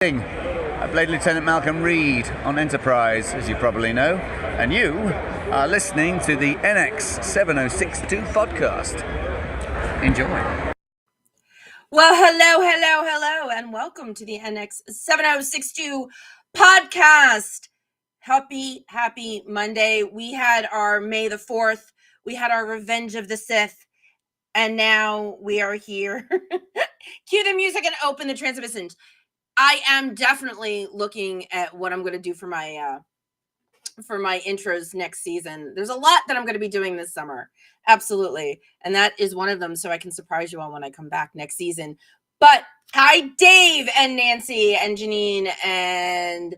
I played Lieutenant Malcolm Reed on Enterprise, as you probably know, and you are listening to the NX 7062 podcast. Enjoy. Well, hello, and welcome to the NX 7062 podcast. Happy Monday. We had our May the 4th. We had our Revenge of the Sith. And now we are here. Cue the music and open the transmissions. I am definitely looking at what I'm going to do for my intros next season. There's a lot that I'm going to be doing this summer. Absolutely. And that is one of them, so I can surprise you all when I come back next season. But hi, Dave and Nancy and Janine and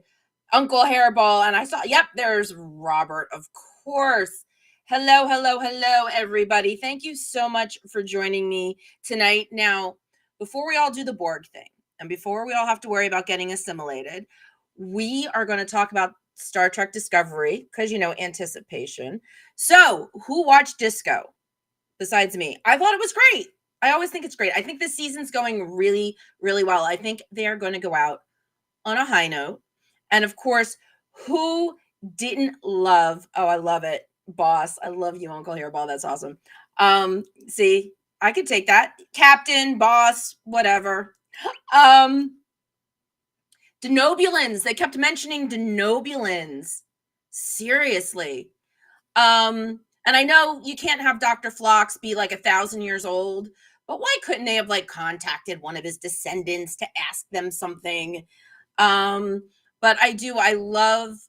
Uncle Hairball. And I saw, there's Robert, of course. Hello, everybody. Thank you so much for joining me tonight. Now, before we all do the Borg thing, and before we all have to worry about getting assimilated, we are going to talk about Star Trek Discovery, because, anticipation. So, who watched Disco besides me? I thought it was great. I always think it's great. I think this season's going really, really well. I think they are going to go out on a high note. And, of course, who didn't love, I love it, Boss. I love you, Uncle Hairball. That's awesome. See, I could take that. Captain, Boss, whatever. Denobulans. They kept mentioning Denobulans. Seriously. And I know you can't have Dr. Phlox be like 1,000 years old, but why couldn't they have contacted one of his descendants to ask them something? But I loved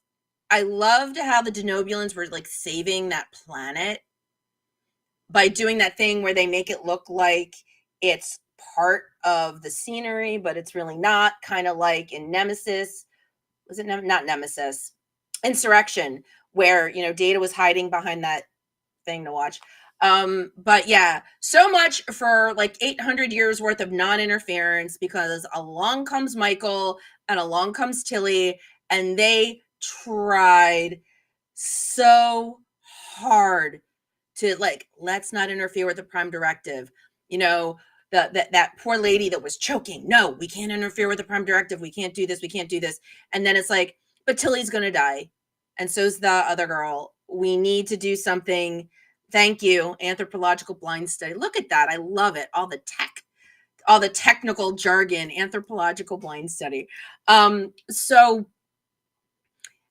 how the Denobulans were saving that planet by doing that thing where they make it look like it's part of the scenery, but it's really not, kind of like in Nemesis. Was it not Nemesis? Insurrection, where, Data was hiding behind that thing to watch. But yeah, so much for 800 years worth of non-interference, because along comes Michael and along comes Tilly, and they tried so hard to let's not interfere with the Prime Directive. That poor lady that was choking. No, we can't interfere with the Prime Directive. We can't do this. We can't do this. And then it's but Tilly's going to die. And so's the other girl. We need to do something. Thank you. Anthropological blind study. Look at that. I love it. All the technical jargon, anthropological blind study. So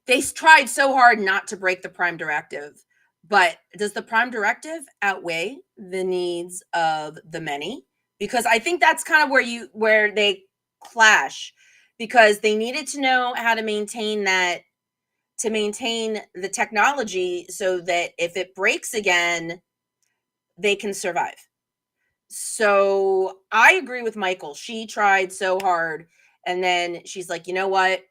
they tried so hard not to break the Prime Directive, but does the Prime Directive outweigh the needs of the many? Because I think that's kind of where they clash, because they needed to know how to maintain that, to maintain the technology so that if it breaks again, they can survive. So I agree with Michael. She tried so hard, and then she's like, you know what?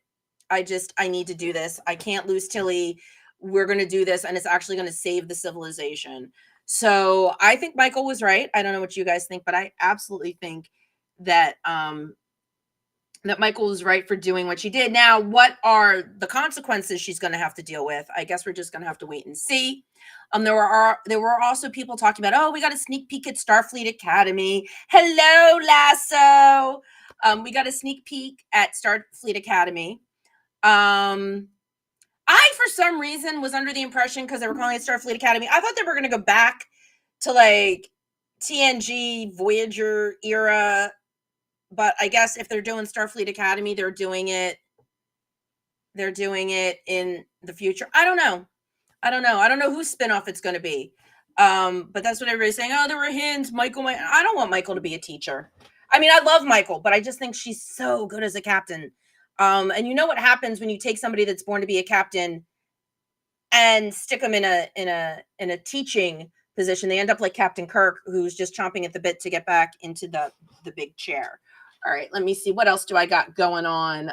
I need to do this. I can't lose Tilly. We're going to do this, and it's actually going to save the civilization. So I think Michael was right. I don't know what you guys think, but I absolutely think that that Michael was right for doing what she did. Now, what are the consequences she's going to have to deal with? I guess we're just going to have to wait and see. There were also people talking about, we got a sneak peek at Starfleet Academy. Hello, Lasso. We got a sneak peek at Starfleet Academy. I, for some reason, was under the impression, because they were calling it Starfleet Academy, I thought they were going to go back to TNG, Voyager era. But I guess if they're doing Starfleet Academy, they're doing it in the future. I don't know. I don't know whose spinoff it's going to be. But that's what everybody's saying. Oh, there were hints. Michael. I don't want Michael to be a teacher. I mean, I love Michael, but I just think she's so good as a captain. And you know what happens when you take somebody that's born to be a captain and stick them in a teaching position? They end up like Captain Kirk, who's just chomping at the bit to get back into the big chair. All right, let me see. What else do I got going on?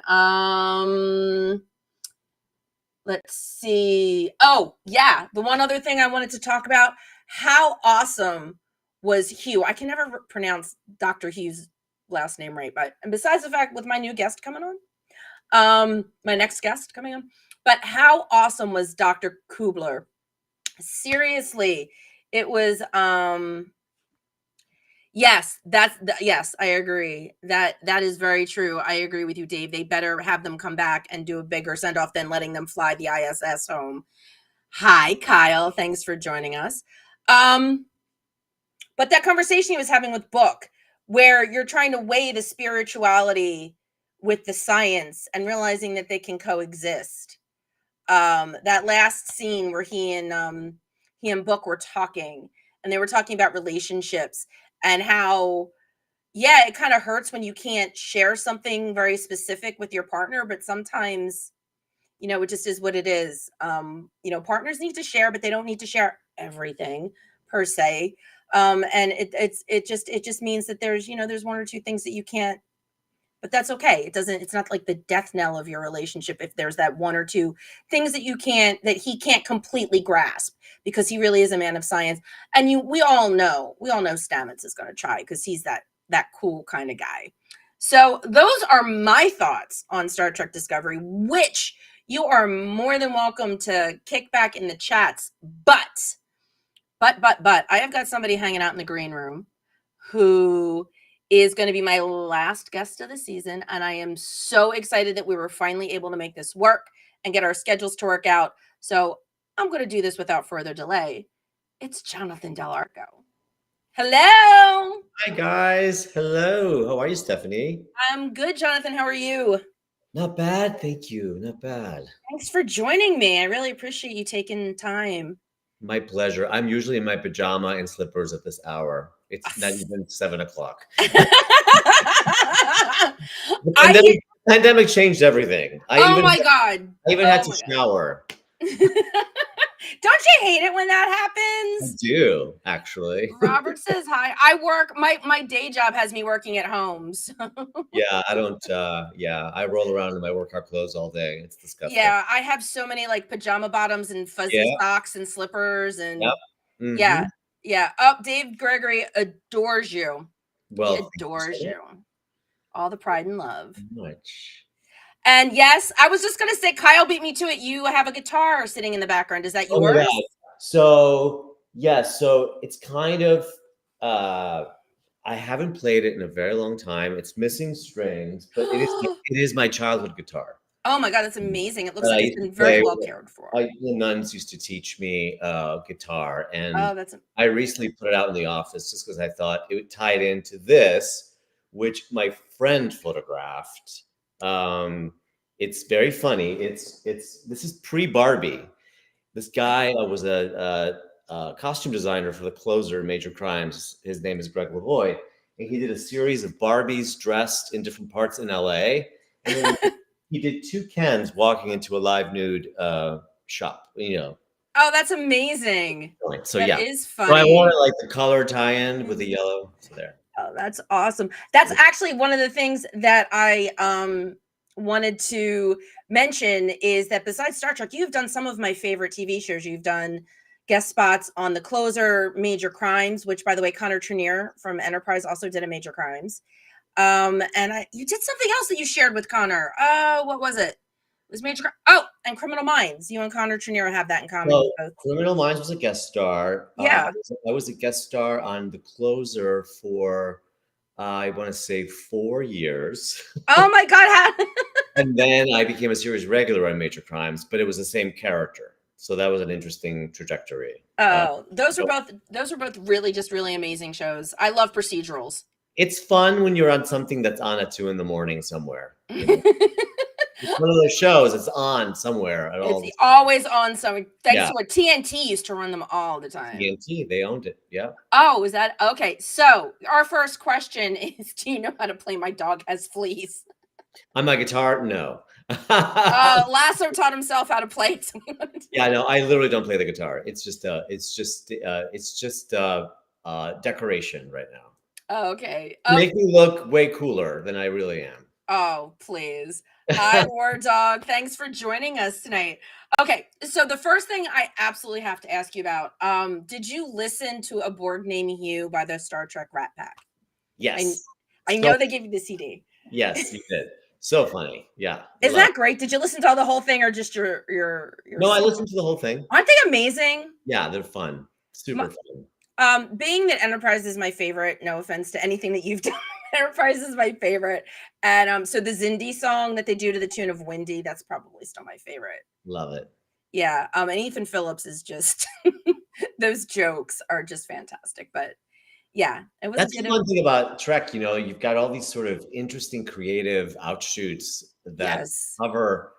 Let's see. Oh, yeah. The one other thing I wanted to talk about, how awesome was Hugh? I can never pronounce Dr. Hugh's last name right, and besides the fact with my new guest coming on, my next guest coming on, but how awesome was Dr. Kubler? Seriously, it was, Yes, yes, I agree. That is very true. I agree with you, Dave. They better have them come back and do a bigger send off than letting them fly the ISS home. Hi, Kyle. Thanks for joining us. But that conversation he was having with Book, where you're trying to weigh the spirituality with the science and realizing that they can coexist. That last scene where he and Book were talking, and they were talking about relationships and how, yeah, it kind of hurts when you can't share something very specific with your partner, but sometimes, it just is what it is. Partners need to share, but they don't need to share everything per se. And it just means that there's one or two things that you can't, but that's okay. It's not like the death knell of your relationship if there's that one or two things that he can't completely grasp, because he really is a man of science. And we all know Stamets is going to try, because he's that cool kind of guy. So those are my thoughts on Star Trek Discovery, which you are more than welcome to kick back in the chats. But I have got somebody hanging out in the green room who is going to be my last guest of the season. And I am so excited that we were finally able to make this work and get our schedules to work out. So I'm going to do this without further delay. It's Johnathan Del Arco. Hello. Hi, guys. Hello. How are you, Stephanie? I'm good, Johnathan. How are you? Not bad. Thank you. Not bad. Thanks for joining me. I really appreciate you taking time. My pleasure. I'm usually in my pajama and slippers at this hour. It's not even 7 o'clock. Pandemic changed everything. God. I even had to shower. Don't you hate it when that happens? I do, actually. Robert says hi. I work, my day job has me working at home. So. Yeah, I don't, I roll around in my workout clothes all day. It's disgusting. Yeah, I have so many like pajama bottoms and fuzzy socks and slippers and yeah. Oh, Dave Gregory adores you. Well, he adores you. All the pride and love. Much. And yes, I was just going to say, Kyle beat me to it. You have a guitar sitting in the background. Is that yours? Oh, so, yes. So it's kind of, I haven't played it in a very long time. It's missing strings, but it is my childhood guitar. Oh my God, that's amazing. It looks like it's been very well cared for. The nuns used to teach me guitar, and that's I recently put it out in the office just because I thought it would tie it into this, which my friend photographed. It's very funny. This is pre-Barbie. This guy was a costume designer for the closer Major Crimes. His name is Greg Lavoie, and he did a series of Barbies dressed in different parts in LA. And then he did two Kens walking into a live nude shop. Oh, that's amazing. So that is funny. So I wanted like the color tie-in with the yellow. So there. Oh, that's awesome. That's actually one of the things that I wanted to mention is that besides Star Trek, you've done some of my favorite TV shows. You've done guest spots on The Closer, Major Crimes, which, by the way, Connor Trenier from Enterprise also did a Major Crimes. And you did something else that you shared with Connor. What was it? It was Major. And Criminal Minds. You and Connor Trenier have that in common. Well, Criminal Minds was a guest star. Yeah, I was a guest star on The Closer for I want to say 4 years. Oh my God! And then I became a series regular on Major Crimes, but it was the same character. So that was an interesting trajectory. Those were both really amazing shows. I love procedurals. It's fun when you're on something that's on at 2 a.m. somewhere. It's one of those shows. It's on somewhere at all. It's always on somewhere. Thanks to what TNT used to run them all the time. TNT, they owned it. Yeah. Oh, is that okay? So our first question is: do you know how to play My Dog Has Fleas? On my guitar, no. Lasso taught himself how to play it. Yeah, no, I literally don't play the guitar. It's just decoration right now. Oh, okay. Make me look way cooler than I really am. Oh, please. Hi, War Dog. Thanks for joining us tonight. Okay, so the first thing I absolutely have to ask you about, did you listen to A Borg Named Hugh by the Star Trek Rat Pack? Yes. I know they gave you the CD. Yes, you did. So funny. Yeah. Isn't that great? Did you listen to the whole thing or just your No, I listened to the whole thing. Aren't they amazing? Yeah, they're fun. Super fun. Being that Enterprise is my favorite, no offense to anything that you've done, Enterprise is my favorite. And so the Zindi song that they do to the tune of Windy, that's probably still my favorite. Love it. Yeah. And Ethan Phillips is just those jokes are just fantastic. But yeah, it was That's the one thing about Trek, you know, you've got all these sort of interesting creative outshoots that Yes. cover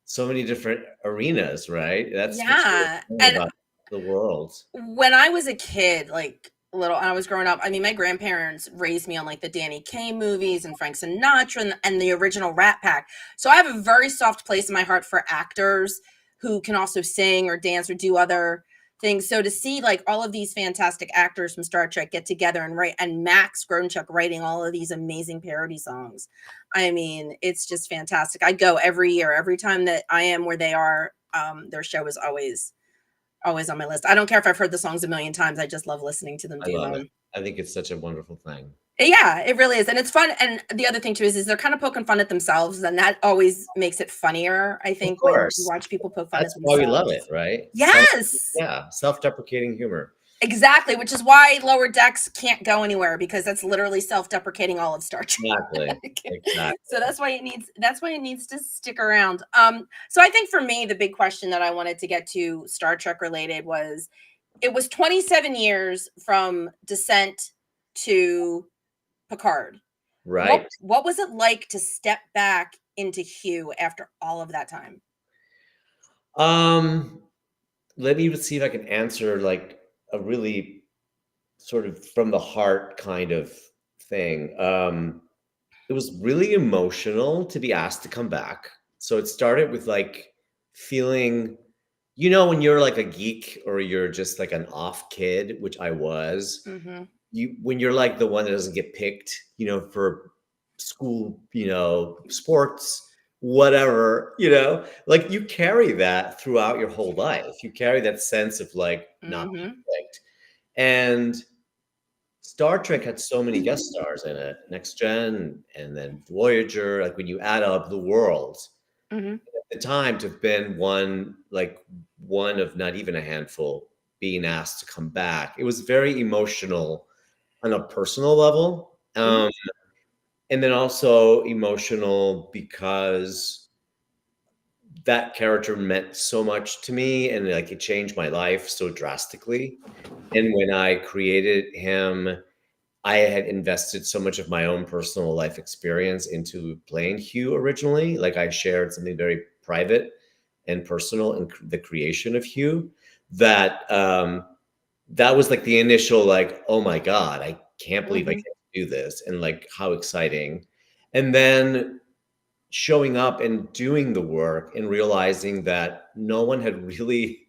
so many different arenas, right? That's what's Yeah. really And about the world. when I was a kid, like little, and I was growing up, I mean, my grandparents raised me on like the Danny Kaye movies and Frank Sinatra and the original Rat Pack. So I have a very soft place in my heart for actors who can also sing or dance or do other things. So to see like all of these fantastic actors from Star Trek get together and write, and Max Gronchuk writing all of these amazing parody songs, I mean, it's just fantastic. I go every year, every time that I am where they are. Their show is always on my list. I don't care if I've heard the songs a million times. I just love listening to them I do love them. it. I think it's such a wonderful thing. Yeah, it really is. And it's fun. And the other thing too is they're kind of poking fun at themselves. And that always makes it funnier, I think, when you watch people poke fun That's at why themselves. we love it, right? Yes. Yeah, self-deprecating humor. Exactly, which is why Lower Decks can't go anywhere, because that's literally self-deprecating all of Star Trek. Exactly. So that's why it needs to stick around. So I think for me, the big question that I wanted to get to Star Trek related was, it was 27 years from Descent to Picard. Right. What was it like to step back into Hugh after all of that time? Let me see if I can answer like a really sort of from the heart kind of thing. It was really emotional to be asked to come back. So it started with like feeling, you know, when you're like a geek or you're just like an off kid, which I was, when you're like the one that doesn't get picked, you know, for school, you know, sports, whatever, you know, like you carry that throughout your whole life. You carry that sense of like not being picked. And Star Trek had so many guest stars in it, Next Gen and then Voyager. Like when you add up the world, at the time to have been one of not even a handful being asked to come back, it was very emotional on a personal level. And then also emotional because that character meant so much to me and like it changed my life so drastically. And when I created him, I had invested so much of my own personal life experience into playing Hugh originally. Like I shared something very private and personal in the creation of Hugh that that was like the initial like, oh my God, I can't believe I get to do this. And like how exciting. And then showing up and doing the work and realizing that no one had really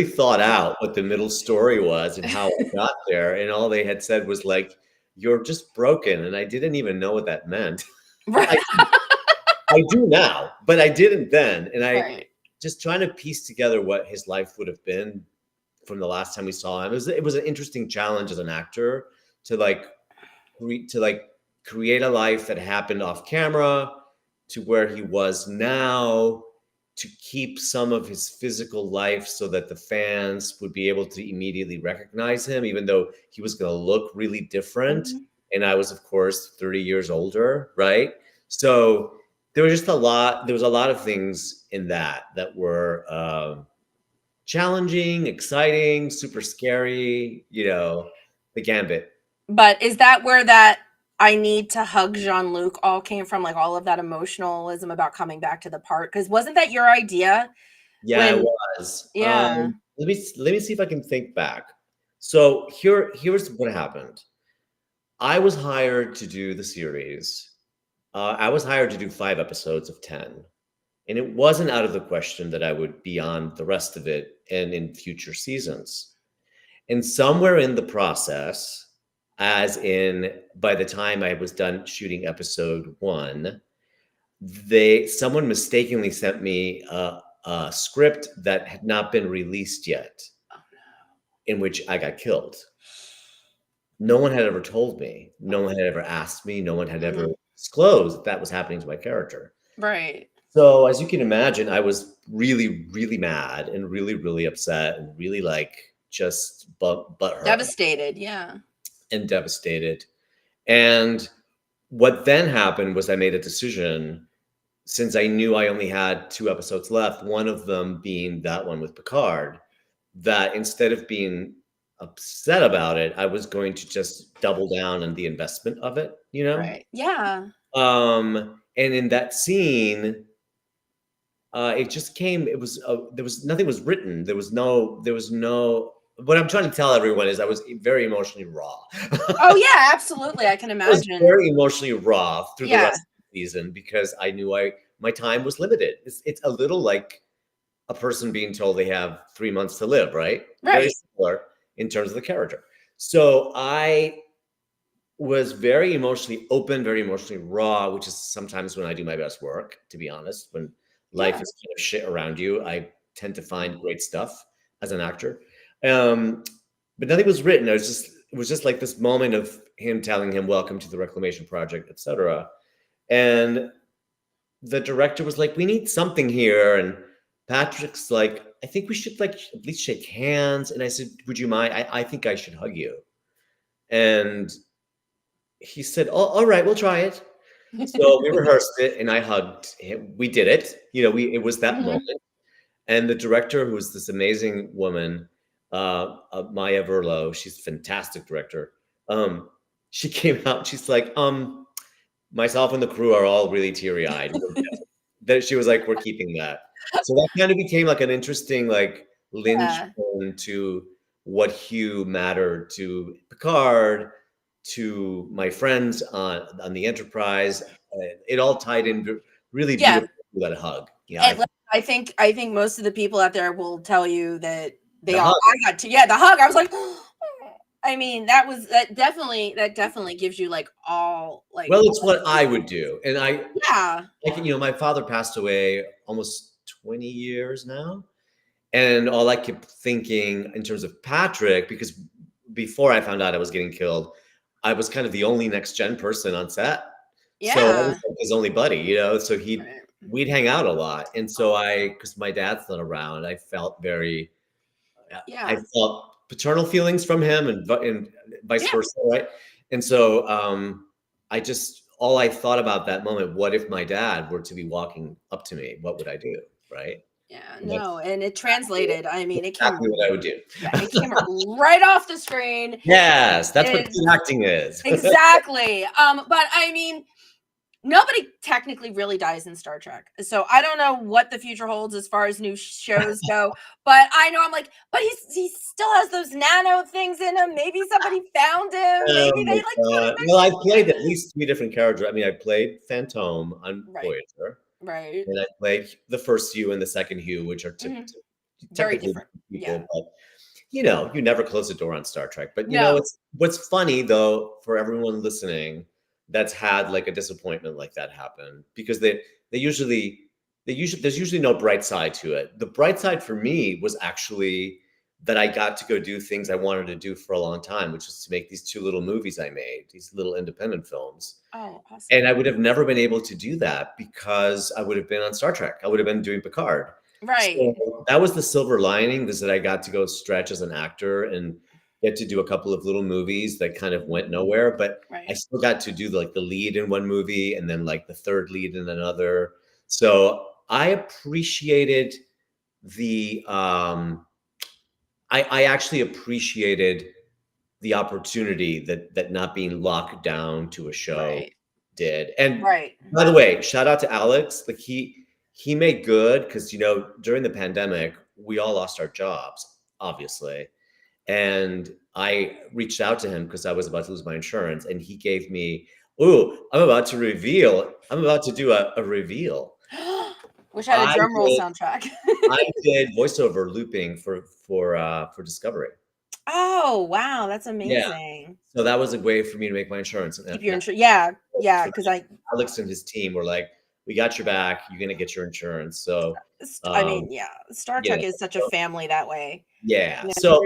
thought out what the middle story was and how I got there. And all they had said was like, you're just broken. And I didn't even know what that meant. I do now, but I didn't then. And I just trying to piece together what his life would have been from the last time we saw him. It was an interesting challenge as an actor to create a life that happened off camera to where he was now, to keep some of his physical life so that the fans would be able to immediately recognize him, even though he was going to look really different. And I was, of course, 30 years older, right? So there was a lot of things in that were challenging, exciting, super scary, you know, the gambit. But is that where that I need to hug Jean-Luc all came from, like all of that emotionalism about coming back to the part? Because wasn't that your idea? Yeah, it was. Yeah. Let me see if I can think back. So here's what happened. I was hired to do the series. I was hired to do 5 episodes of 10. And it wasn't out of the question that I would be on the rest of it and in future seasons. And somewhere in the process, as in by the time I was done shooting episode 1, someone mistakenly sent me a script that had not been released yet, in which I got killed. No one had ever told me. No one had ever asked me. No one had ever disclosed that was happening to my character. Right. So as you can imagine, I was really, really mad and really, really upset and really like just butthurt. Devastated. Yeah. And devastated. And what then happened was I made a decision, since I knew I only had 2 episodes left, one of them being that one with Picard, that instead of being upset about it, I was going to just double down on the investment of it, you know? Right. Yeah. And in that scene, it just came, it was, there was, nothing was written. There was no, what I'm trying to tell everyone is I was very emotionally raw. Oh yeah, absolutely. I can I was imagine. very emotionally raw through the Yeah. rest of the season because I knew my time was limited. It's a little like a person being told they have 3 months to live, right? Very Right. similar in terms of the character. So I was very emotionally open, very emotionally raw, which is sometimes when I do my best work, to be honest. When life Yeah. is kind of shit around you, I tend to find great stuff as an actor. But nothing was written. It was just like this moment of him telling him, welcome to the Reclamation Project, etc. And the director was like, we need something here. And Patrick's like, I think we should like at least shake hands. And I said, would you mind? I think I should hug you. And he said, oh, all right, we'll try it. So we rehearsed it and I hugged him. We did it. It was that moment. And the director, who was this amazing woman, Maya Verlo, she's a fantastic director. She came out, she's like, myself and the crew are all really teary-eyed. She was like, we're keeping that. So that kind of became like an interesting like linchpin to what Hugh mattered to Picard, to my friends on the Enterprise. It all tied in really beautifully with that hug. Yeah. I think most of the people out there will tell you that they all I got to the hug. I was like, I mean, that definitely gives you like all like. Well, it's what I would do, and my father passed away almost 20 years now, and all I kept thinking in terms of Patrick, because before I found out I was getting killed, I was kind of the only next gen person on set. Yeah. So I was like his only buddy, so we'd hang out a lot. And so because my dad's not around, I felt I felt paternal feelings from him and vice versa, right? And so all I thought about that moment, what if my dad were to be walking up to me? What would I do, right? Yeah, no, and it translated. I mean, it came exactly what I would do. It came right off the screen. Yes, that's what good acting is. Exactly. But I mean, nobody technically really dies in Star Trek. So I don't know what the future holds as far as new shows go. But I know but he still has those nano things in him. Maybe somebody found him. Maybe they well, I played at least 3 different characters. I mean, I played Phantom on Voyager. Right. And I played the first Hugh and the second Hugh, which are very different people. But you never close the door on Star Trek. But what's funny though, for everyone listening that's had like a disappointment like that happen, because there's usually no bright side to it. The bright side for me was actually that I got to go do things I wanted to do for a long time, which was to make these 2 little movies I made, these little independent films. Oh, awesome. And I would have never been able to do that because I would have been on Star Trek. I would have been doing Picard. Right. So that was the silver lining, is that I got to go stretch as an actor and get to do a couple of little movies that kind of went nowhere. But I still got to do like the lead in one movie and then like the third lead in another. So I appreciated I actually appreciated the opportunity that not being locked down to a show did. And by the way, shout out to Alex. Like he made good, because during the pandemic we all lost our jobs, obviously. And I reached out to him because I was about to lose my insurance, and he gave me, I'm about to do a reveal. Wish I had a drum roll soundtrack. I did voiceover looping for Discovery. Oh wow, that's amazing. Yeah. So that was a way for me to make my insurance. Keep your insurance. Yeah, because Alex and his team were like, "We got your back. You're gonna get your insurance." So I mean, Star Trek is such a family that way. Yeah. So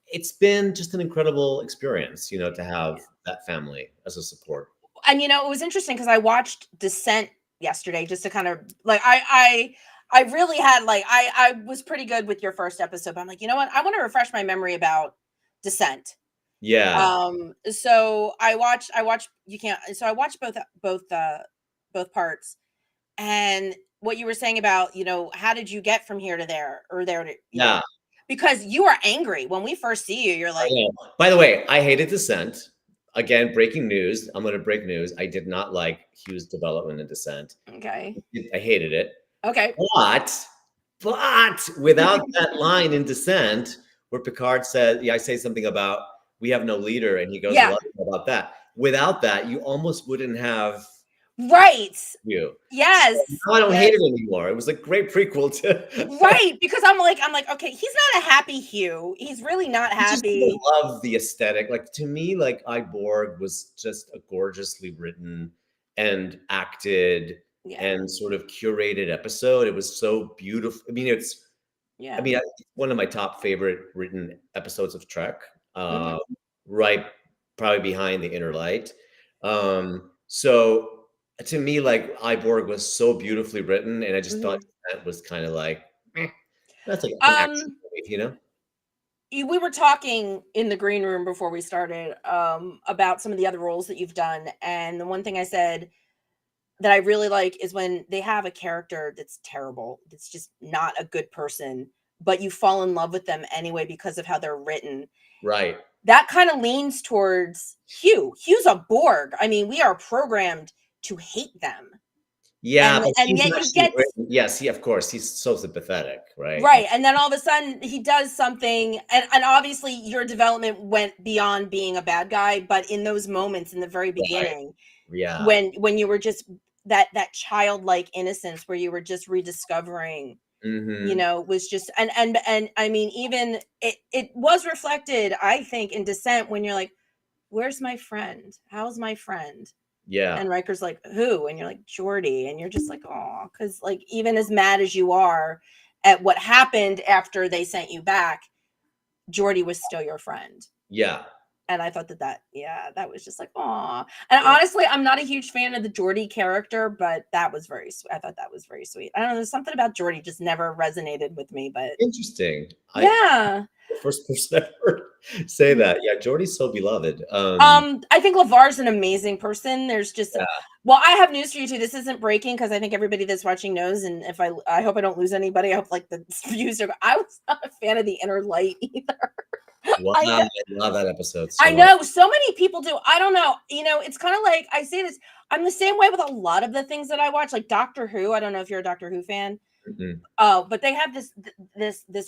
it's been just an incredible experience, to have that family as a support. And it was interesting because I watched Descent yesterday, just to kind of like I I really had like I was pretty good with your first episode, but I'm like, you know what? I want to refresh my memory about Descent. Yeah. So I watched you can't so I watched both parts, and what you were saying about, how did you get from here to there or there to, Yeah. because you are angry when we first see you, you're like, By the way, I hated Descent. Again, breaking news. I'm going to break news. I did not like Hugh's development in Descent. okay. I hated it. Okay. But without that line in Descent where Picard said, I say something about we have no leader, and he goes, Yeah. well, about that. Without that, you almost wouldn't have right. you. Yes. So now I don't hate it anymore. It was a great prequel to right, because I'm like, okay, he's not a happy Hugh. He's really not happy. I love the aesthetic. Like, to me, like Borg was just a gorgeously written and acted and sort of curated episode. It was so beautiful. I mean, it's one of my top favorite written episodes of Trek. Right, probably behind The Inner Light. So to me, like Borg was so beautifully written, and I just thought that was kind of like, that's like an action movie, We were talking in the green room before we started about some of the other roles that you've done, and the one thing I said that I really like is when they have a character that's terrible, that's just not a good person, but you fall in love with them anyway because of how they're written. Right. That kind of leans towards Hugh. Hugh's a Borg. I mean, we are programmed to hate them. Yeah, and yet you get yes, of course, he's so sympathetic, right? Right, and then all of a sudden he does something, and obviously your development went beyond being a bad guy, but in those moments in the very beginning, when you were just that childlike innocence where you were just rediscovering, was just and I mean, even it was reflected, I think, in Descent when you're like, where's my friend? How's my friend? Yeah. And Riker's like, who? And you're like, Geordi. And you're just like, oh, because like, even as mad as you are at what happened after they sent you back, Geordi was still your friend. Yeah. And I thought that was just like, aw. And honestly, I'm not a huge fan of the Geordi character, but that was very sweet. I thought that was very sweet. I don't know, there's something about Geordi just never resonated with me, but interesting. The first person ever say that. Yeah, Geordi's so beloved. I think LeVar's an amazing person. There's just well, I have news for you too. This isn't breaking because I think everybody that's watching knows. And if I hope I don't lose anybody. I hope like the views are. I was not a fan of The Inner Light either. Wow, I love that episode. I know so many people do. I don't know. It's kind of like I say this. I'm the same way with a lot of the things that I watch, like Doctor Who. I don't know if you're a Doctor Who fan. But they have this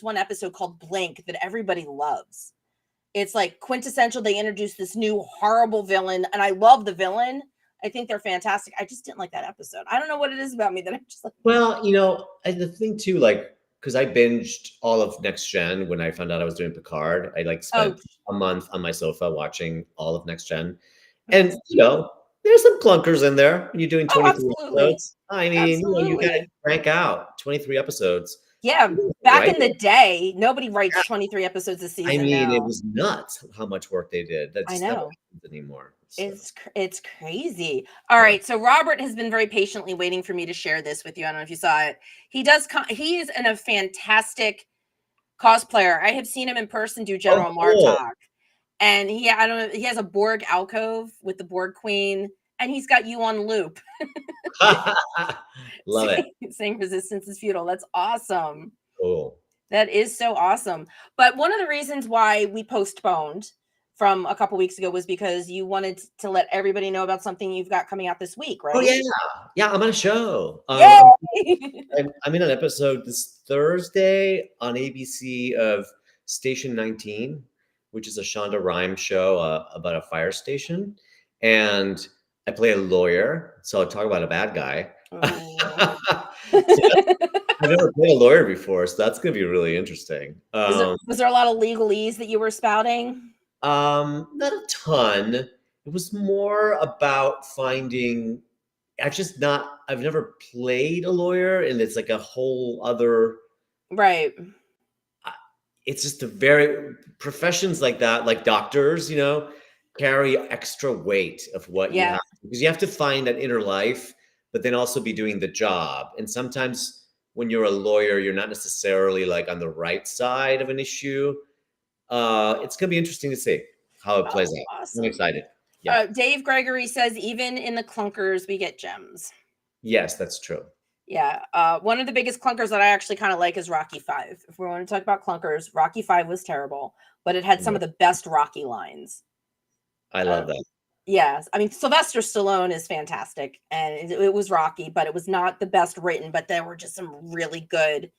one episode called Blink that everybody loves. It's like quintessential. They introduced this new horrible villain, and I love the villain. I think they're fantastic. I just didn't like that episode. I don't know what it is about me that I'm just like. Well, and the thing too, like, because I binged all of Next Gen when I found out I was doing Picard. I like spent a month on my sofa watching all of Next Gen, and there's some clunkers in there when you're doing 23 episodes. I mean, you got to crank out 23 episodes. Yeah, back in the day, nobody writes 23 episodes a season. I mean, now. It was nuts how much work they did. That's just never happens anymore. So. It's crazy. All right, so Robert has been very patiently waiting for me to share this with you. I don't know if you saw it. He is a fantastic cosplayer. I have seen him in person do General Martok, and he has a Borg alcove with the Borg Queen. And he's got you on loop. Love it. Saying resistance is futile. That's awesome. Cool. That is so awesome. But one of the reasons why we postponed from a couple weeks ago was because you wanted to let everybody know about something you've got coming out this week, right? Oh, yeah. Yeah, I'm on a show. I'm in an episode this Thursday on ABC of Station 19, which is a Shonda Rhimes show about a fire station. And I play a lawyer, so I'll talk about a bad guy. I've never played a lawyer before, so that's going to be really interesting. Was there a lot of legalese that you were spouting? Not a ton. It was more about finding. I've never played a lawyer, and it's like a whole other. Right. It's just professions like that, like doctors, carry extra weight of what you have, because you have to find that inner life, but then also be doing the job. And sometimes when you're a lawyer, you're not necessarily like on the right side of an issue. It's going to be interesting to see how it plays out. Awesome. I'm excited. Yeah. Dave Gregory says, even in the clunkers, we get gems. Yes, that's true. Yeah. One of the biggest clunkers that I actually kind of like is Rocky 5. If we want to talk about clunkers, Rocky 5 was terrible, but it had some of the best Rocky lines. I love that. Yes. I mean, Sylvester Stallone is fantastic, and it was Rocky, but it was not the best written, but there were just some really good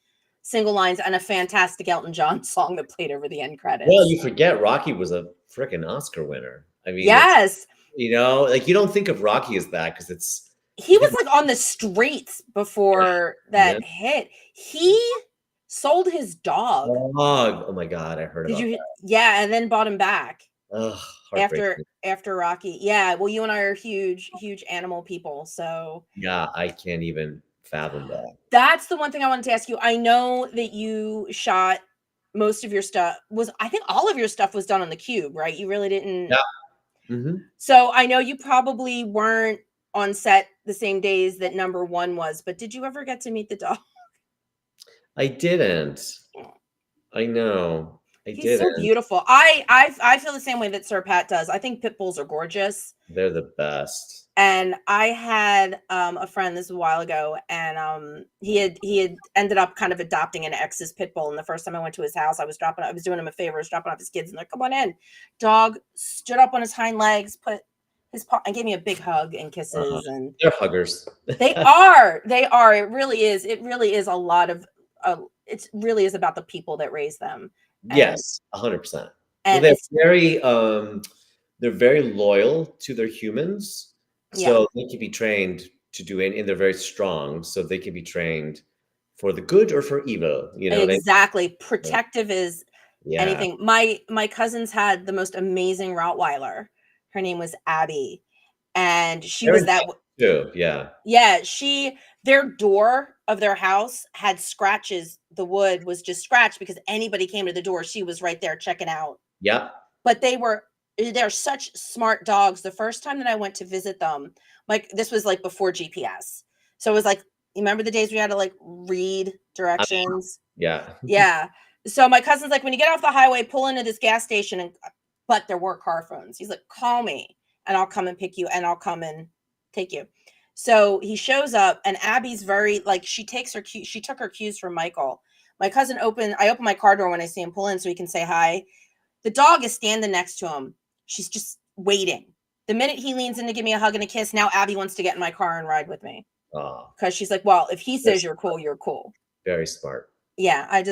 single lines and a fantastic Elton John song that played over the end credits. Well, you forget Rocky was a freaking Oscar winner. I mean, yes. You know, like you don't think of Rocky as that because he was like on the streets before that hit. He sold his dog. Oh my God, I heard about that. Yeah, and then bought him back. Ugh, after Rocky. Yeah, well, you and I are huge animal people, so yeah, I can't even fathom that. That's the one thing I wanted to ask you. I know that you shot most of your stuff I think all of your stuff was done on the Cube, right? You really didn't. Yeah. Mm-hmm. So I know you probably weren't on set the same days that number 1 was, but did you ever get to meet the dog? I didn't. I know. He's so beautiful. I feel the same way that Sir Pat does. I think pit bulls are gorgeous. They're the best. And I had a friend, this was a while ago, and he had ended up kind of adopting an ex's pit bull. And the first time I went to his house, I was doing him a favor, I was dropping off his kids, and they're like, come on in. Dog stood up on his hind legs, put his paw, and gave me a big hug and kisses. And they're huggers. They are. It really is a lot of. It really is about the people that raise them. Yes, 100%. And they're very loyal to their humans, so they can be trained to do it, and they're very strong, so they can be trained for the good or for evil. You know, exactly. Protective is anything. My cousins had the most amazing Rottweiler. Her name was Abby, and she was that too. Yeah. Yeah. Their door of their house had scratches. The wood was just scratched because anybody came to the door, she was right there checking out. Yeah. But they're such smart dogs. The first time that I went to visit them, like this was like before GPS. So it was like, you remember the days we had to like read directions? Yeah. Yeah. So my cousin's like, when you get off the highway, pull into this gas station, but there were car phones. He's like, call me and I'll come and pick you and I'll come and take you. So he shows up, and Abby's very like, she took her cues from Michael. My cousin I open my car door when I see him pull in so he can say hi. The dog is standing next to him. She's just waiting. The minute he leans in to give me a hug and a kiss, now Abby wants to get in my car and ride with me. Because she's like, well, if he says you're cool, you're cool. Very smart. Yeah, I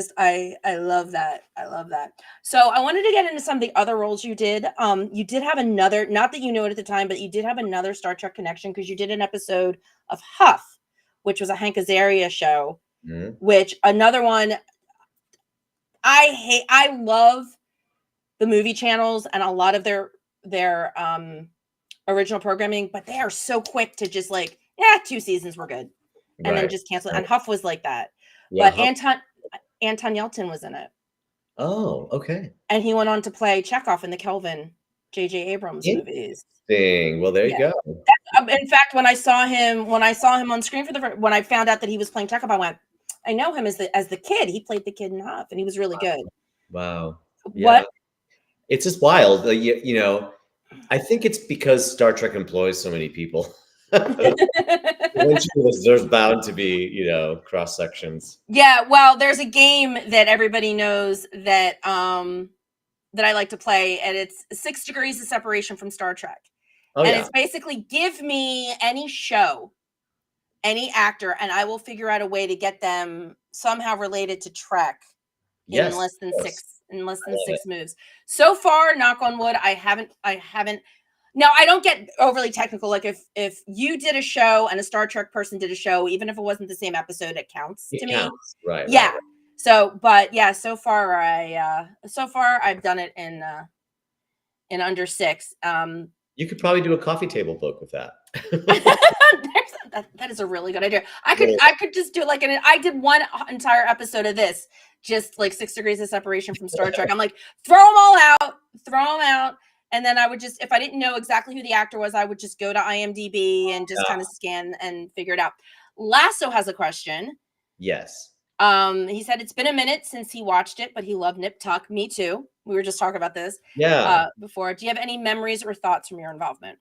love that. I love that. So I wanted to get into some of the other roles you did. You did have another, not that you knew it at the time, but you did have another Star Trek connection because you did an episode of Huff, which was a Hank Azaria show, which another one I love the movie channels and a lot of their original programming, but they are so quick to just like, 2 seasons were good. And then just cancel it. And Huff was like that. Yeah, but Anton Yelchin was in it. Oh, okay. And he went on to play Chekhov in the Kelvin J.J. Abrams movies. Well, there you go. In fact, when I saw him on screen when I found out that he was playing Chekhov, I went, I know him as the kid. He played the kid in Huff, and he was really good. Wow. Yeah. It's just wild. You know, I think it's because Star Trek employs so many people. There's bound to be, cross sections. Yeah, well, there's a game that everybody knows that that I like to play, and it's 6 Degrees of Separation from Star Trek. It's basically give me any show, any actor, and I will figure out a way to get them somehow related to Trek in less than 6 moves. So far, knock on wood, I haven't. Now, I don't get overly technical. Like if you did a show and a Star Trek person did a show, even if it wasn't the same episode, it counts to me. Right. Yeah. Right. So, but yeah, so far I've done it in under 6. You could probably do a coffee table book with that. That is a really good idea. I could just do like I did one entire episode of this, just like 6 Degrees of Separation from Star Trek. I'm like, throw them out. And then I would just, if I didn't know exactly who the actor was, I would just go to IMDb and just kind of scan and figure it out. Lasso has a question. Yes. He said it's been a minute since he watched it, but he loved Nip Tuck. Me too. We were just talking about this Yeah. before. Do you have any memories or thoughts from your involvement?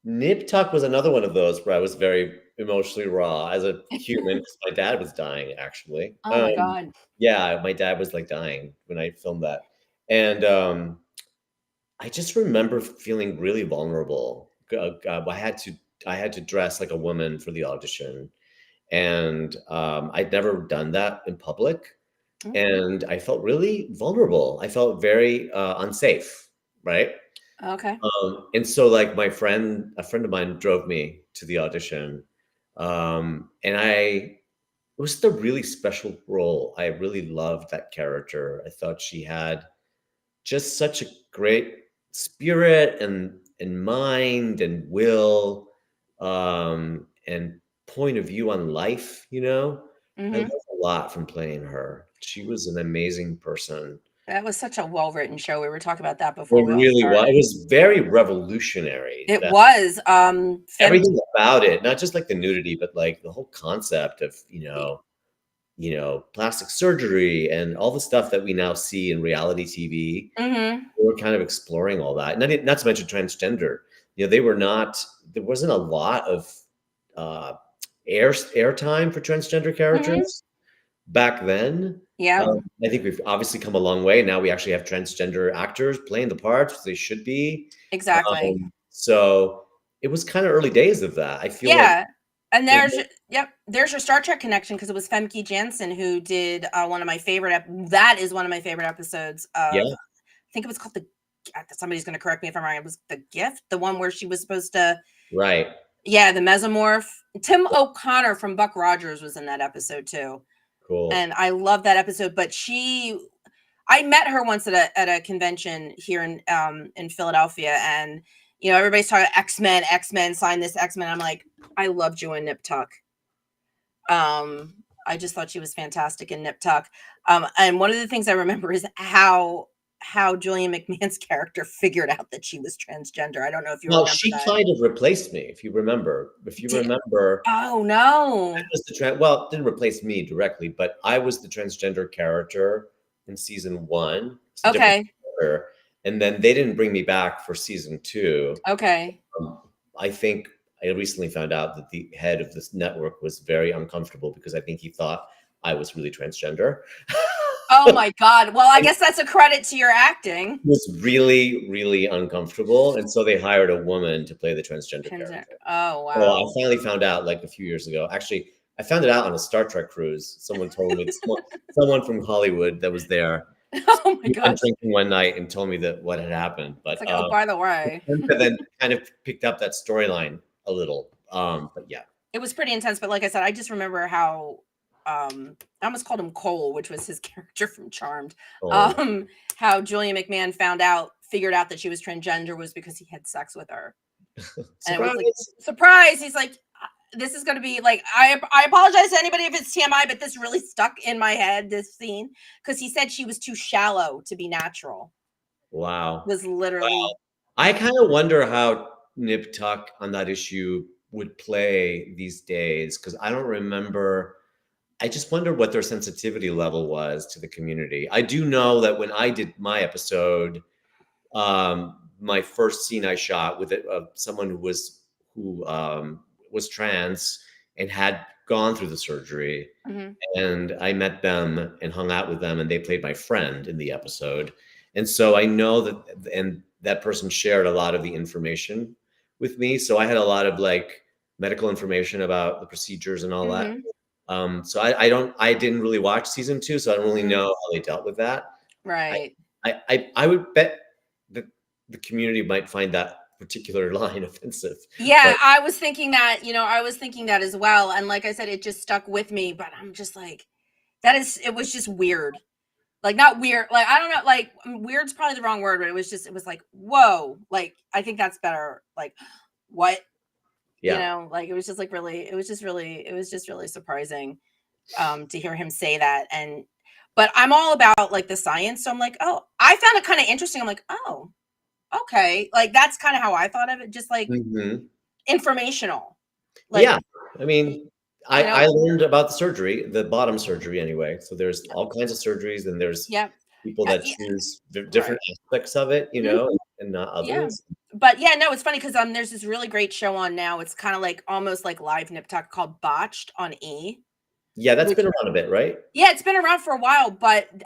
Nip Tuck was another one of those where I was very emotionally raw as a human because my dad was dying, actually. Oh my God. Yeah, my dad was like dying when I filmed that. And I just remember feeling really vulnerable. I had to dress like a woman for the audition, and I'd never done that in public, and I felt really vulnerable. I felt very unsafe, right? Okay. And so like a friend of mine drove me to the audition, and it was a really special role. I really loved that character. I thought she had just such a great spirit and mind and will, and point of view on life, you know? I learned a lot from playing her. She was an amazing person. That was such a well-written show. We were talking about that before It we all really was. started. It was very revolutionary. It was. Everything about it, not just like the nudity, but like the whole concept of, plastic surgery and all the stuff that we now see in reality TV. We were kind of exploring all that. And not to mention transgender. There wasn't a lot of airtime for transgender characters back then. Yeah. I think we've obviously come a long way. Now we actually have transgender actors playing the parts they should be. Exactly. So it was kind of early days of that. I feel like, and there's your Star Trek connection because it was Femke Janssen who did one of my favorite. That is one of my favorite episodes of. Yeah. I think it was called somebody's going to correct me if I'm wrong. It was The Gift, the one where she was supposed to. Right. Yeah, the mesomorph. Tim O'Connor from Buck Rogers was in that episode too. Cool. And I love that episode. But I met her once at a convention here in Philadelphia, and everybody's talking X-Men, sign this X-Men. I'm like, I loved you in Nip Tuck. I just thought she was fantastic in Nip Tuck. And one of the things I remember is how Julian McMahon's character figured out that she was transgender. I don't know if you remember she that. kind of replaced me, if you remember. Oh no. I was it didn't replace me directly, but I was the transgender character in season 1. Okay. And then they didn't bring me back for season 2. Okay. I think I recently found out that the head of this network was very uncomfortable because I think he thought I was really transgender. Oh my God. Well, I guess that's a credit to your acting. It was really, really uncomfortable. And so they hired a woman to play the transgender character. Oh, wow. Well, I finally found out like a few years ago. Actually, I found it out on a Star Trek cruise. Someone told me, someone from Hollywood that was there. Oh my God. Drinking one night and told me that what had happened. But it's like, oh, by the way. then kind of picked up that storyline a little. But yeah. It was pretty intense. But like I said, I just remember how I almost called him Cole, which was his character from Charmed. How Julian McMahon figured out that she was transgender was because he had sex with her. And it was like, surprise. He's like, this is going to be like, I apologize to anybody if it's TMI, but this really stuck in my head, this scene, because he said she was too shallow to be natural. Wow. It was literally. Wow. I kind of wonder how Nip Tuck on that issue would play these days, because I don't remember. I just wonder what their sensitivity level was to the community. I do know that when I did my episode, my first scene I shot with someone who was trans and had gone through the surgery, and I met them and hung out with them, and they played my friend in the episode. And so I know that person shared a lot of the information with me. So I had a lot of like medical information about the procedures and all that. So I didn't really watch season 2, so I don't really know how they dealt with that. Right. I would bet that the community might find that particular line offensive. Yeah, but I was thinking that, as well. And like I said, it just stuck with me, but I'm just like, it was just weird. Like, not weird. Like, I don't know, like, weird's probably the wrong word, but it was like, whoa, like, I think that's better. Like, what? Yeah. Like, it was just really surprising to hear him say that. But I'm all about like the science. So I'm like, oh, I found it kind of interesting. I'm like, oh, okay. Like, that's kind of how I thought of it. Just like informational. Like, yeah. I mean, I learned about the surgery, the bottom surgery anyway. So there's all kinds of surgeries, and there's people that choose different aspects of it, and not others. But no, it's funny because there's this really great show on now. It's kind of like almost like live Nip Tuck called Botched on E. Yeah, that's been around a bit, right? Yeah, it's been around for a while,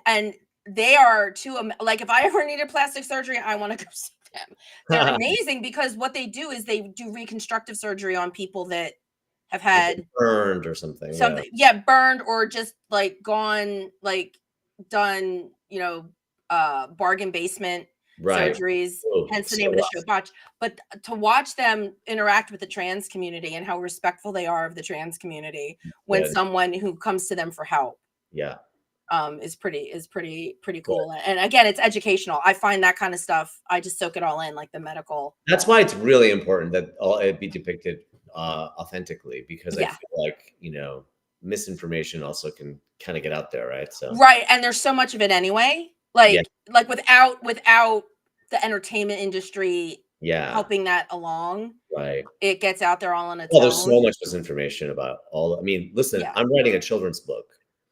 and they are like if I ever needed plastic surgery, I want to go see them. They're amazing because what they do is they do reconstructive surgery on people that have had burned or something. Burned or just like done, bargain basement surgeries, hence the name of the show, Botch. But to watch them interact with the trans community and how respectful they are of the trans community when someone who comes to them for help, is pretty cool. And again, it's educational. I find that kind of stuff, I just soak it all in, like the medical. That's why it's really important that it be depicted authentically, because I feel like misinformation also can kind of get out there, right? So and there's so much of it anyway. Like without the entertainment industry helping that along, it gets out there all on its own. There's so much misinformation about all. I mean, listen, I'm writing a children's book.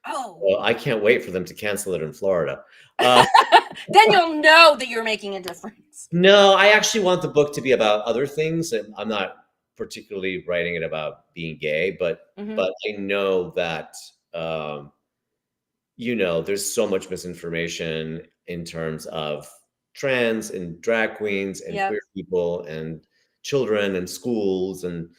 Well, I can't wait for them to cancel it in Florida. Then you'll know that you're making a difference. No, I actually want the book to be about other things. I'm not particularly writing it about being gay, but I know that there's so much misinformation in terms of trans and drag queens and queer people and children and schools, and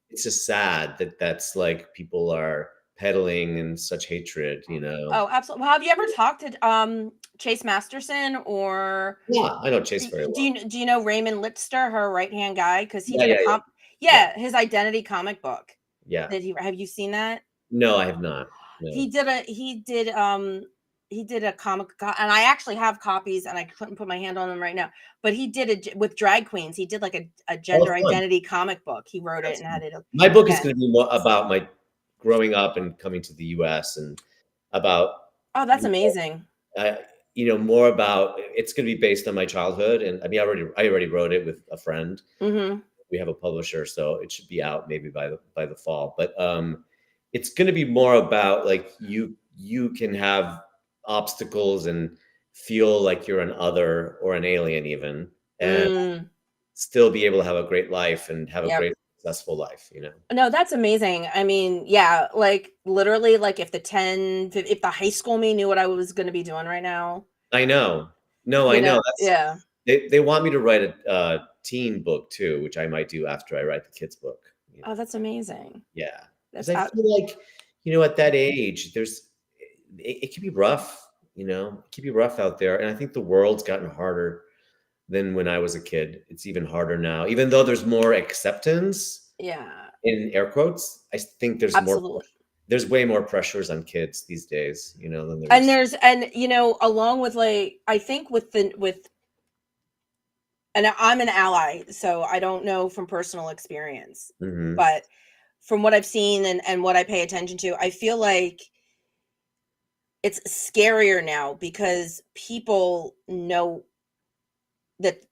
it's just sad that that's like people are peddling in such hatred, Oh, absolutely. Well, have you ever talked to Chase Masterson or? Yeah, I know Chase very well. Do you know Raymond Littster, her right-hand guy? Because he did his Identity comic book. Yeah. Have you seen that? No, I have not. No. He did a comic, and I actually have copies, and I couldn't put my hand on them right now. But he did it with drag queens. He did like a gender identity comic book. He wrote it and had it. My book is going to be more about my growing up and coming to the U.S. and about. Oh, that's amazing. More about, it's going to be based on my childhood, and I mean, I already wrote it with a friend. We have a publisher, so it should be out maybe by the fall. But it's going to be more about like you can have obstacles and feel like you're an other or an alien even, and still be able to have a great life and have a great successful life, No, that's amazing. I mean, like literally, like if the high school me knew what I was going to be doing right now. I know. No, I know. They want me to write a teen book too, which I might do after I write the kids book. Oh, that's amazing. Yeah. Because I feel like, at that age, it can be rough, it can be rough out there. And I think the world's gotten harder than when I was a kid. It's even harder now, even though there's more acceptance. Yeah. In air quotes, I think there's there's way more pressures on kids these days, than there's. And along with I think and I'm an ally, so I don't know from personal experience, but from what I've seen and what I pay attention to, I feel like it's scarier now because people know that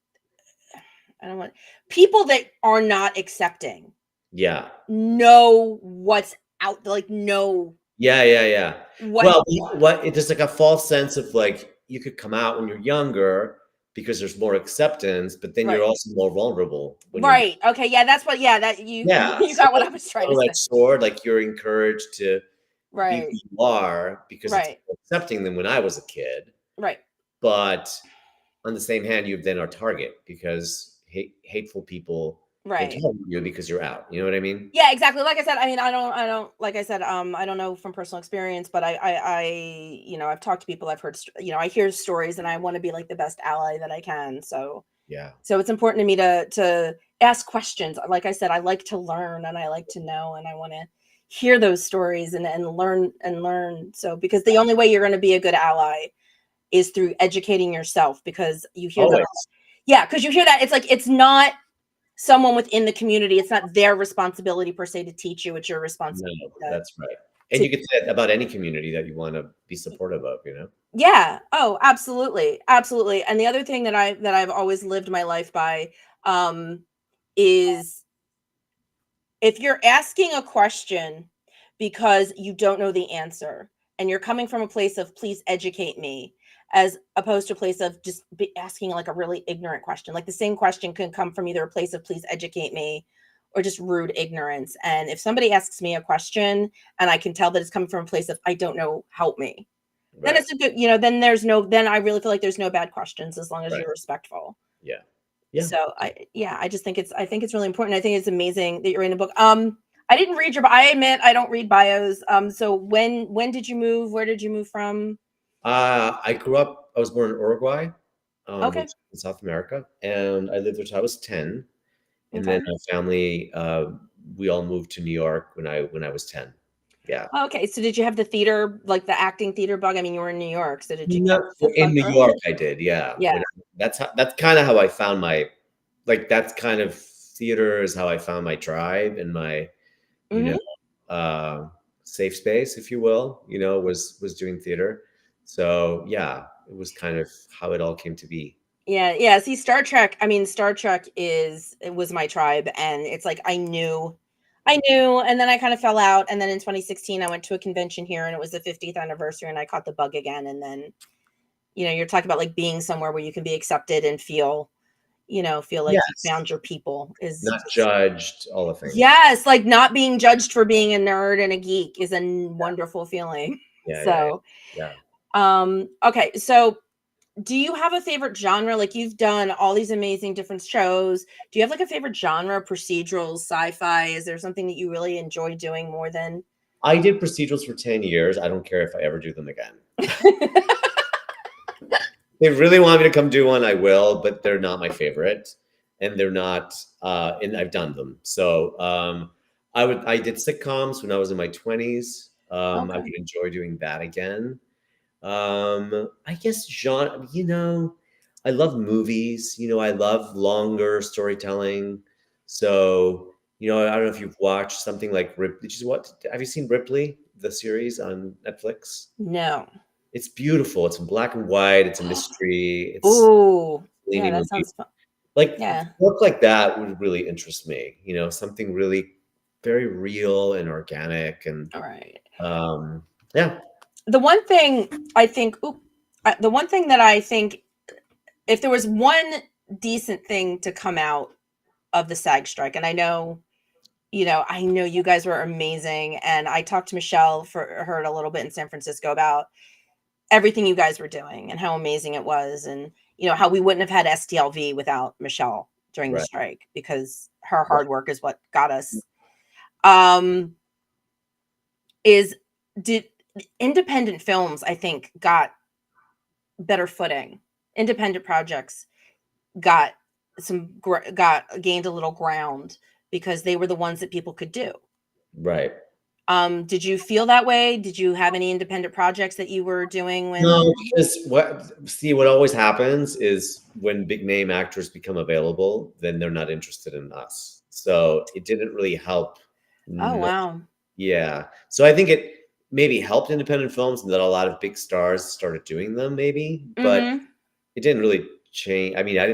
people that are not accepting. Yeah. Know what's out, know. Yeah. It's like a false sense of like you could come out when you're younger because there's more acceptance, but then you're also more vulnerable. Okay. Yeah, that's what. Yeah, that you got what I was trying to say. Sword, like you're encouraged to be who you are because it's accepting them when I was a kid. Right. But on the same hand, you then are target because hateful people target you because you're out. You know what I mean? Yeah, exactly. Like I said, I mean, I don't. Like I said, I don't know from personal experience, but I've talked to people. I've heard, I hear stories, and I want to be like the best ally that I can. So yeah. So it's important to me to ask questions. Like I said, I like to learn, and I like to know, and I want to hear those stories and learn. So because the only way you're going to be a good ally is through educating yourself, because you hear that. Yeah, because you hear that it's like it's not someone within the community. It's not their responsibility per se to teach you. It's your responsibility. No, that's right. And you can say that about any community that you want to be supportive of, Yeah. Oh, absolutely. Absolutely. And the other thing that I've always lived my life by is if you're asking a question because you don't know the answer and you're coming from a place of please educate me, as opposed to a place of just asking like a really ignorant question, like the same question can come from either a place of please educate me or just rude ignorance. And if somebody asks me a question and I can tell that it's coming from a place of I don't know, help me, then Right. it's a good, then I really feel like there's no bad questions as long as Right. you're respectful. Yeah. Yeah. So I just think I think it's really important. I think it's amazing that you're in a book. I didn't read I admit I don't read bios. So when did you move? Where did you move from? I was born in Uruguay, which Okay. is in South America, and I lived there till I was 10. And Okay. then my family, we all moved to New York when I was 10. Yeah. Okay. So did you have the theater, like the acting theater bug? I mean, you were in New York, so did you No, catch the in bug New early? York, I did. Yeah. Yeah. That's kind of how I found that's kind of theater is how I found my tribe and my, you know, Hmm. safe space, if you will, was doing theater. So yeah, it was kind of how it all came to be. Yeah. Yeah. See, Star Trek. I mean, Star Trek it was my tribe, and it's like I knew, and then I kind of fell out, and then in 2016 I went to a convention here, and it was the 50th anniversary, and I caught the bug again, and then you're talking about like being somewhere where you can be accepted and feel like you Yes. found your people is Not just, judged, all the things. yes, like not being judged for being a nerd and a geek is a wonderful feeling. Yeah, yeah, So, yeah. okay. So do you have a favorite genre? Like you've done all these amazing different shows. Do you have like a favorite genre, procedural, sci-fi? Is there something that you really enjoy doing more than? I did procedurals for 10 years. I don't care if I ever do them again. They really want me to come do one, I will, but they're not my favorite. And they're not, and I've done them. So I did sitcoms when I was in my 20s. I would Okay. enjoy doing that again. I guess genre, I love movies, I love longer storytelling. So, I don't know if you've watched something like have you seen Ripley, the series on Netflix? No. It's beautiful. It's in black and white. It's a mystery. It's Oh, a yeah, Fellini that movie. sounds fun. Like Yeah. work like that would really interest me. Something really very real and organic and All right. yeah. The one thing I think, the one thing that I think, if there was one decent thing to come out of the SAG strike, and I know you guys were amazing, and I talked to Michelle heard a little bit in San Francisco about everything you guys were doing and how amazing it was, and how we wouldn't have had STLV without Michelle during the Right. strike because her Right. hard work is what got us. Um, is did independent films, I think, got better footing. Independent projects got gained a little ground because they were the ones that people could do. Right. Did you feel that way? Did you have any independent projects that you were doing when? No, because what always happens is when big name actors become available, then they're not interested in us. So it didn't really help. Oh, No, wow. yeah. So I think it maybe helped independent films and that a lot of big stars started doing them, maybe, but Mm-hmm. it didn't really change. I mean, I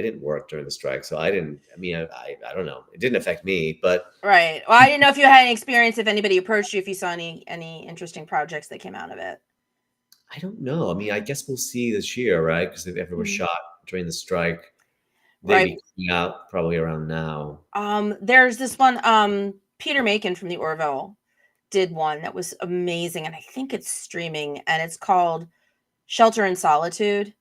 didn't work during the strike, so I didn't. I mean, I don't know. It didn't affect me, but Right. Well, I didn't know if you had any experience, if anybody approached you, if you saw any interesting projects that came out of it. I don't know. I mean, I guess we'll see this year, right? Because if everyone was Mhm. shot during the strike, they'd Right. be coming out probably around now. There's this one, Peter Macon from the Orville did one that was amazing, and I think it's streaming, and it's called Shelter in Solitude.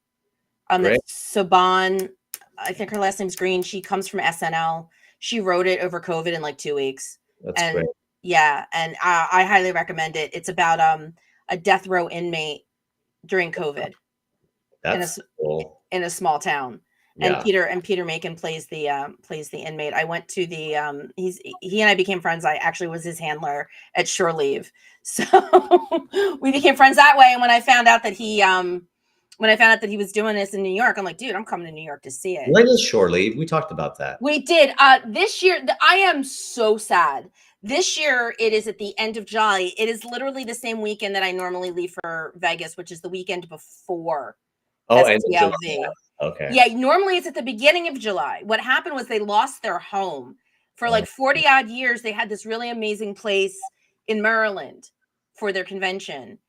Great. That's Saban. I think her last name's Green. She comes from SNL. She wrote it over COVID in like 2 weeks. That's great. And yeah, and I highly recommend it. It's about a death row inmate during COVID That's cool. in a small town. And Yeah. Peter Macon plays the inmate. I went to the he and I became friends. I actually was his handler at shore leave. So we became friends that way. And when I found out that he was doing this in New York, I'm like, dude, I'm coming to New York to see it. When is shore leave? We talked about that. We did. This year, I am so sad. This year, it is at the end of July. It is literally the same weekend that I normally leave for Vegas, which is the weekend before Oh, end of STLV. July. Okay. Yeah, normally it's at the beginning of July. What happened was they lost their home For like 40 odd years, they had this really amazing place in Maryland for their convention.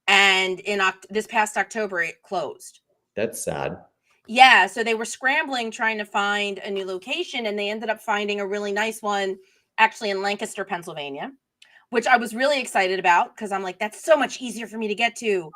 And in this past October, it closed. That's sad. Yeah, so they were scrambling trying to find a new location, and they ended up finding a really nice one actually in Lancaster, Pennsylvania, which I was really excited about because I'm like, that's so much easier for me to get to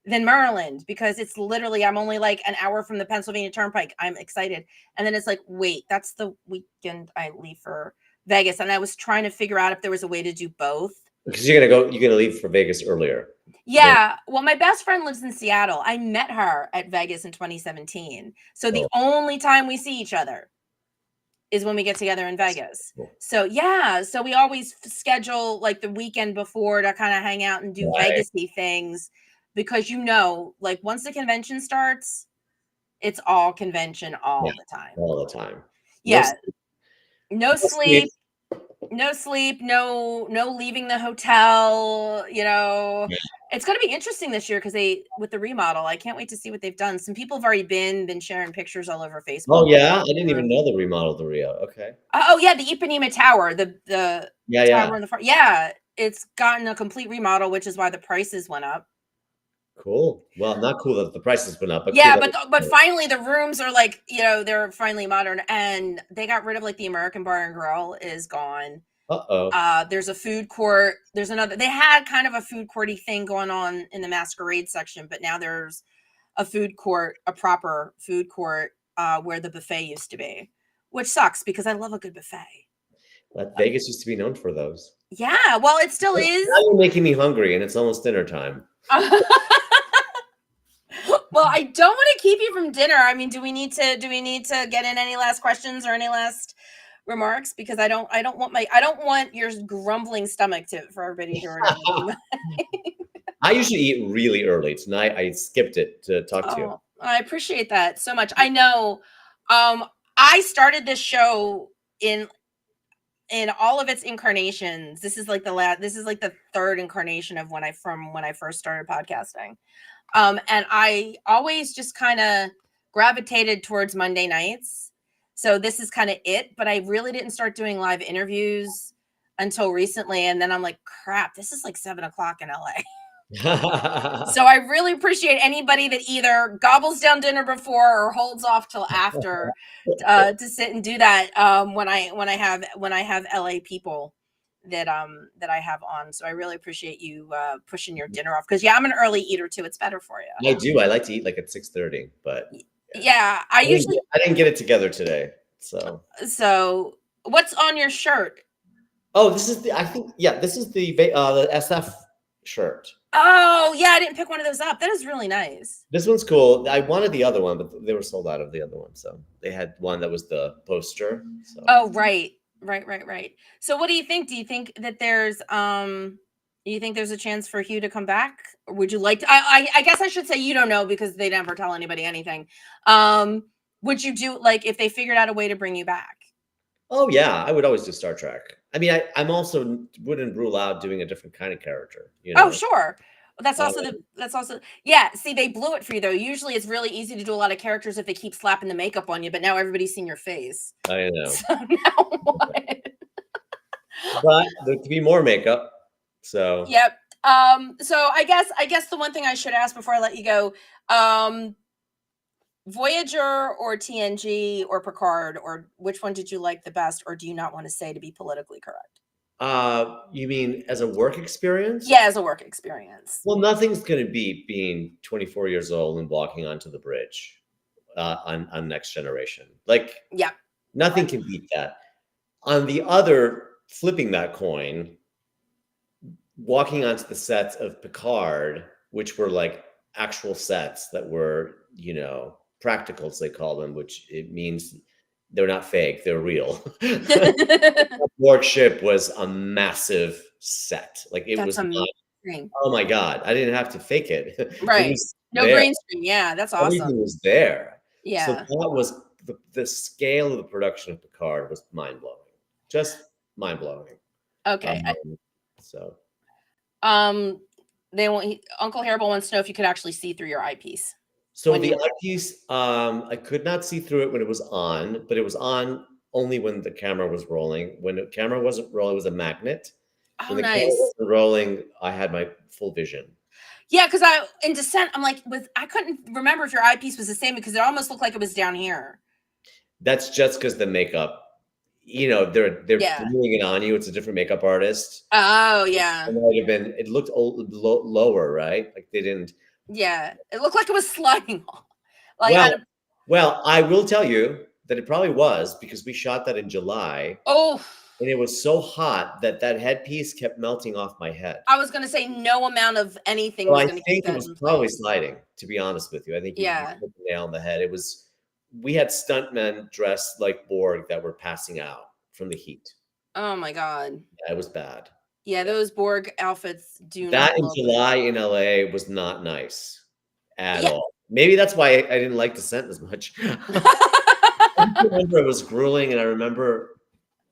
than Maryland, because it's literally, I'm only like an hour from the Pennsylvania Turnpike. I'm excited. And then it's like, wait, that's the weekend I leave for Vegas. And I was trying to figure out if there was a way to do both. Because you're gonna leave for Vegas earlier. Yeah. Well, my best friend lives in Seattle. I met her at Vegas in 2017. So the only time we see each other is when we get together in Vegas. Cool. So yeah, so we always schedule like the weekend before to kind of hang out and do Vegas-y things, because like once the convention starts, it's all convention all the time. All the time. Yeah. No sleep. No sleep, no leaving the hotel, It's going to be interesting this year because with the remodel, I can't wait to see what they've done. Some people have already been sharing pictures all over Facebook. Oh yeah, I didn't even know the remodel of the Rio. Okay. Oh yeah, the Ipanema Tower, the tower in the front. Yeah, it's gotten a complete remodel, which is why the prices went up. Cool. Well, not cool that the prices went up, but yeah, cool but finally the rooms are like, they're finally modern, and they got rid of like the American Bar and Grill is gone. There's a food court. There's another. They had kind of a food courty thing going on in the Masquerade section, but now there's a food court, a proper food court, where the buffet used to be, which sucks because I love a good buffet. But Vegas used to be known for those. Yeah, well, it still is. Now you're making me hungry, and it's almost dinner time. Well, I don't want to keep you from dinner. I mean, do we need to get in any last questions or any last remarks? Because I don't want your grumbling stomach for everybody to remember. I usually eat really early. Tonight I skipped it to talk to you. I appreciate that so much. I know. I started this show in all of its incarnations. This is like the third incarnation of when I first started podcasting. And I always just kind of gravitated towards Monday nights. So this is kind of it, but I really didn't start doing live interviews until recently. And then I'm like, crap, this is like 7:00 in LA. So I really appreciate anybody that either gobbles down dinner before or holds off till after to sit and do that when I have LA people that I have on. So I really appreciate you pushing your dinner off, because I'm an early eater too. It's better for you. I do. I like to eat like at 6:30, but yeah, I didn't get it together today. So what's on your shirt? Oh, this is the SF shirt. Oh yeah, I didn't pick one of those up. That is really nice. This one's cool. I wanted the other one, but they were sold out of the other one. So they had one that was the poster. So. Oh, right. So what do you think? Do you think that there's a chance for Hugh to come back? Or would you like to, I guess I should say you don't know, because they never tell anybody anything. Would you do, like, if they figured out a way to bring you back? Oh yeah, I would always do Star Trek. I mean, I'm also wouldn't rule out doing a different kind of character. Oh sure. That's also yeah. See, they blew it for you though. Usually it's really easy to do a lot of characters if they keep slapping the makeup on you, but now everybody's seen your face. I know. So now what? But there could be more makeup. So yep. So I guess the one thing I should ask before I let you go, Voyager or TNG or Picard, or which one did you like the best, or do you not want to say to be politically correct? You mean as a work experience? Yeah, as a work experience. Well, nothing's going to beat being 24 years old and walking onto the bridge on Next Generation. Like, yeah, nothing can beat that. On the other, flipping that coin, walking onto the sets of Picard, which were like actual sets that were, practicals, they call them, which it means they're not fake, they're real. The borg ship was a massive set. Like it was amazing. Oh my God, I didn't have to fake it. Right. No green screen. Yeah, that's awesome. Everything was there. Yeah. So that was the scale of the production of Picard was mind-blowing. Just mind-blowing. Okay. They want Uncle Hairball wants to know if you could actually see through your eyepiece. So the eyepiece, I could not see through it when it was on, but it was on only when the camera was rolling. When the camera wasn't rolling, it was a magnet. Oh, When the camera nice. wasn't rolling, I had my full vision. Yeah, because in Descent, I'm like, I couldn't remember if your eyepiece was the same because it almost looked like it was down here. That's just because the makeup, they're doing it on you. It's a different makeup artist. Oh, yeah. It might have been. It looked lower, right? Like they didn't. Yeah, it looked like it was sliding off. Well, I will tell you that it probably was because we shot that in July. Oh. And it was so hot that headpiece kept melting off my head. I was going to say no amount of anything was going to keep that. I think it was probably sliding, to be honest with you. I think you hit the nail on the head. We had stuntmen dressed like Borg that were passing out from the heat. Oh my God. Yeah, it was bad. Yeah, those Borg outfits do that in July in LA was not nice at all. Maybe that's why I didn't like Descent as much. I remember it was grueling, and I remember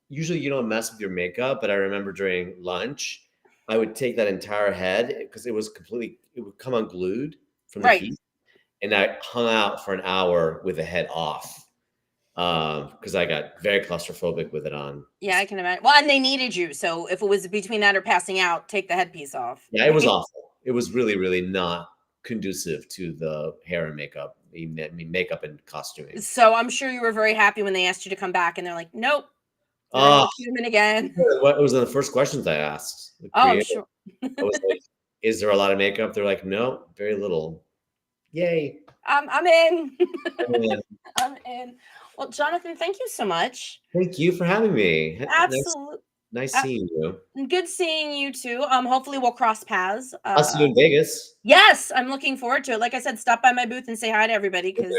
usually you don't mess with your makeup, but I remember during lunch, I would take that entire head because it would come unglued from the heat. And I hung out for an hour with the head off because I got very claustrophobic with it on. Yeah, I can imagine. Well, and they needed you. So if it was between that or passing out, take the headpiece off. Yeah, it was awful. It was really, really not conducive to the hair and makeup. I mean, makeup and costuming. So I'm sure you were very happy when they asked you to come back and they're like, nope. Human again. What was one of the first questions I asked? I'm sure. I was like, is there a lot of makeup? They're like, no, very little. Yay. I'm in. I'm in. I'm in. Well, Jonathan, thank you so much. Thank you for having me. Absolutely. Nice seeing you. Good seeing you too. Hopefully we'll cross paths. I'll see you in Vegas. Yes, I'm looking forward to it. Like I said, stop by my booth and say hi to everybody. Because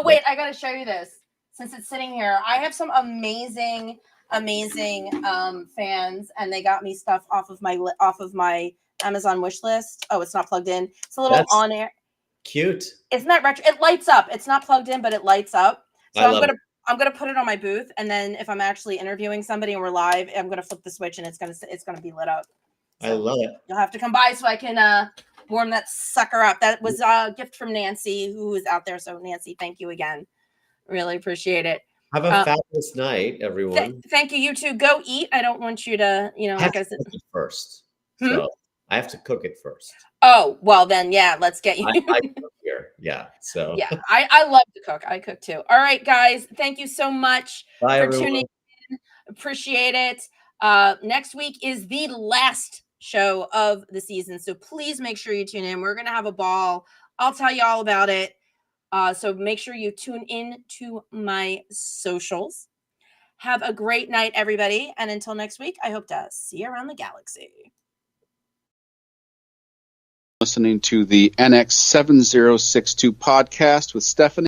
wait, I gotta show you this. Since it's sitting here, I have some amazing fans, and they got me stuff off of my Amazon wish list. Oh, it's not plugged in. It's a little on air. Cute. It's not retro. It lights up. It's not plugged in, but it lights up. So I'm gonna put it on my booth, and then if I'm actually interviewing somebody and we're live, I'm gonna flip the switch and it's gonna be lit up. So I love it. You'll have to come by so I can warm that sucker up. That was a gift from Nancy, who is out there. So Nancy, thank you again. Really appreciate it. Have a fabulous night, everyone. Thank you. You too. Go eat. I don't want you to, like I said, cook it first. So I have to cook it first. Oh, well then, yeah, let's get you. I cook here. Yeah. So yeah, I love to cook. I cook too. All right, guys. Thank you so much for tuning in. Appreciate it. Next week is the last show of the season. So please make sure you tune in. We're going to have a ball. I'll tell you all about it. So make sure you tune in to my socials. Have a great night, everybody. And until next week, I hope to see you around the galaxy. Listening to the NX7062 podcast with Stephanie.